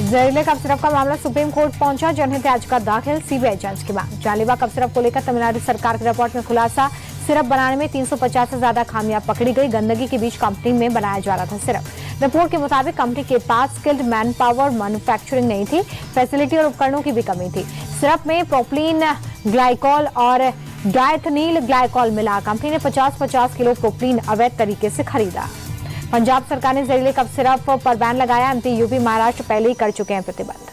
जहरीले cough syrup का मामला सुप्रीम कोर्ट पहुंचा, जनहित याचिका दाखिल, सीबीआई जांच की मांग। जानलेवा कफ सिरप को लेकर तमिलनाडु सरकार की रिपोर्ट में खुलासा, सिरप बनाने में 350 से ज्यादा खामियां पकड़ी गई। गंदगी के बीच कंपनी में बनाया जा रहा था सिरप। रिपोर्ट के मुताबिक कंपनी के पास स्किल्ड मैन पावर मैन्युफैक्चरिंग नहीं थी, फैसिलिटी और उपकरणों की भी कमी थी। सिरप में प्रोपलीन ग्लाइकॉल और डायथनील ग्लाइकॉल मिला। कंपनी ने 50-50 किलो प्रोपलीन अवैध तरीके से खरीदा। पंजाब सरकार ने जहरीले कफ सिरप पर बैन लगाया। एमपी, यूपी, महाराष्ट्र पहले ही कर चुके हैं प्रतिबंध।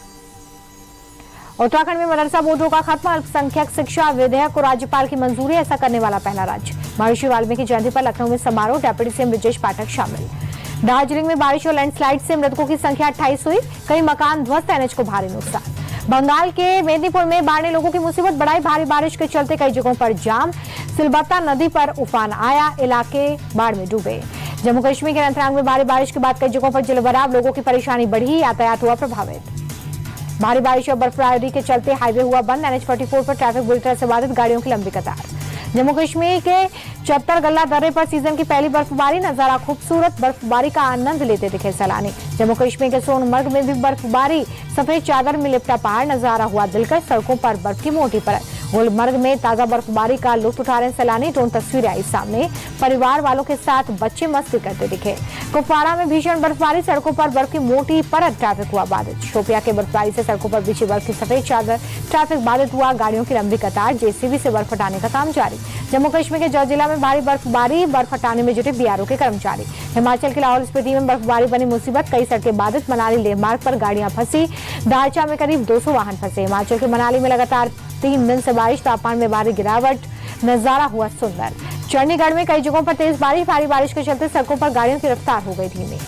उत्तराखंड में मदरसा बोर्ड का खत्म, अल्पसंख्यक शिक्षा विधेयक को राज्यपाल की मंजूरी, ऐसा करने वाला पहला राज्य। महर्षि वाल्मीकि जयंती पर लखनऊ में समारोह, डेप्यूटी सीएम ब्रजेश पाठक शामिल। दार्जिलिंग में बारिश और लैंडस्लाइड से मृतकों की संख्या 28 हुई, कई मकान ध्वस्त, एनएच को भारी नुकसान। बंगाल के मेदिनीपुर में बाढ़ ने लोगों की मुसीबत बढ़ाई, भारी बारिश के चलते कई जगहों पर जाम। सिलबत्ता नदी पर उफान आया, इलाके बाढ़ में डूबे। जम्मू कश्मीर के अनंतनाग में भारी बारिश के बाद कई जगहों पर जलभराव, लोगों की परेशानी बढ़ी, यातायात हुआ प्रभावित। भारी बारिश और बर्फबारी के चलते हाईवे हुआ बंद, NH44 पर ट्रैफिक बुरी तरह से बाधित, गाड़ियों की लंबी कतार। जम्मू कश्मीर के चत्तर गल्ला दर्रे पर सीजन की पहली बर्फबारी, नजारा खूबसूरत, बर्फबारी का आनंद लेते दिखे सैलानी। जम्मू कश्मीर के सोनमर्ग में भी बर्फबारी, सफेद चादर में लिपटा पहाड़, नजारा हुआ दिलकश, सड़कों पर बर्फ की मोटी परत। गुलमर्ग में ताजा बर्फबारी का लुत्फ उठा रहे सैलानी, ड्रोन तस्वीरें आई सामने, परिवार वालों के साथ बच्चे मस्ती करते दिखे। कुपवाड़ा में भीषण बर्फबारी, सड़कों पर बर्फ की मोटी परत, ट्रैफिक हुआ बाधित। शोपिया के बर्फबारी से सड़कों पर बिछी बर्फ की सफेद चादर, ट्रैफिक बाधित हुआ, गाड़ियों की लंबी कतार, जेसीबी से बर्फ हटाने का काम जारी। जम्मू कश्मीर के जौज जिला में भारी बर्फबारी, बर्फ हटाने में जुटे बीआरओ के कर्मचारी। हिमाचल के लाहौल स्पीति में बर्फबारी बनी मुसीबत, कई सड़कें बाधित, मनाली लेह मार्ग पर गाड़ियां फंसी, दारचा में करीब 200 वाहन फंसे। हिमाचल के मनाली में लगातार 3 दिन से बारिश, तापमान में भारी गिरावट, नजारा हुआ सुंदर। चंडीगढ़ में कई जगहों पर तेज बारिश, भारी बारिश के चलते सड़कों पर गाड़ियों की रफ्तार हो गई धीमी।